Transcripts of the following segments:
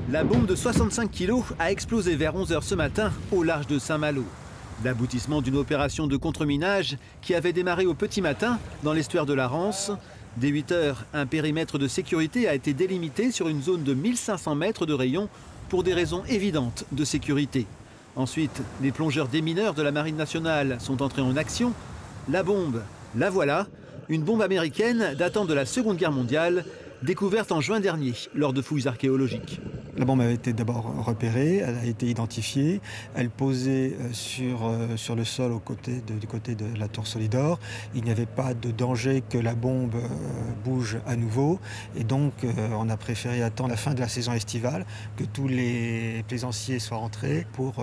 La bombe de 65 kg a explosé vers 11 h ce matin au large de Saint-Malo. L'aboutissement d'une opération de contre-minage qui avait démarré au petit matin dans l'estuaire de la Rance. Dès 8 h, un périmètre de sécurité a été délimité sur une zone de 1500 mètres de rayon pour des raisons évidentes de sécurité. Ensuite, les plongeurs démineurs de la Marine nationale sont entrés en action. La bombe, la voilà, une bombe américaine datant de la Seconde Guerre mondiale, découverte en juin dernier lors de fouilles archéologiques. La bombe avait été d'abord repérée, elle a été identifiée, elle posait sur le sol du côté de la tour Solidor. Il n'y avait pas de danger que la bombe bouge à nouveau et donc on a préféré attendre la fin de la saison estivale, que tous les plaisanciers soient rentrés pour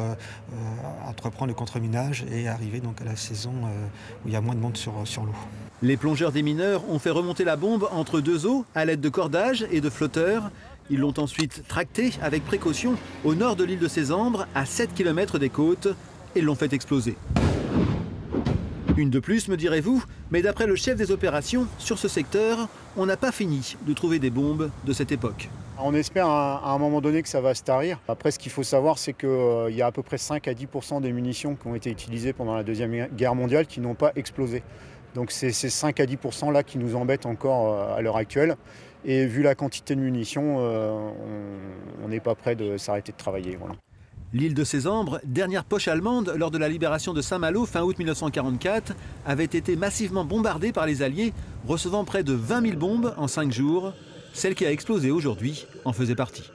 entreprendre le contre-minage et arriver donc à la saison où il y a moins de monde sur l'eau. Les plongeurs démineurs ont fait remonter la bombe entre deux eaux à l'aide de cordages et de flotteurs. Ils l'ont ensuite tractée avec précaution au nord de l'île de Sésambre, à 7 km des côtes, et l'ont fait exploser. Une de plus, me direz-vous, mais d'après le chef des opérations, sur ce secteur, on n'a pas fini de trouver des bombes de cette époque. On espère à un moment donné que ça va se tarir. Après, ce qu'il faut savoir, c'est qu'il y a à peu près 5 à 10% des munitions qui ont été utilisées pendant la Deuxième Guerre mondiale qui n'ont pas explosé. Donc c'est ces 5 à 10% là qui nous embêtent encore à l'heure actuelle. Et vu la quantité de munitions, on n'est pas prêt de s'arrêter de travailler. Voilà. L'île de Sésambre, dernière poche allemande lors de la libération de Saint-Malo fin août 1944, avait été massivement bombardée par les Alliés, recevant près de 20 000 bombes en 5 jours. Celle qui a explosé aujourd'hui en faisait partie.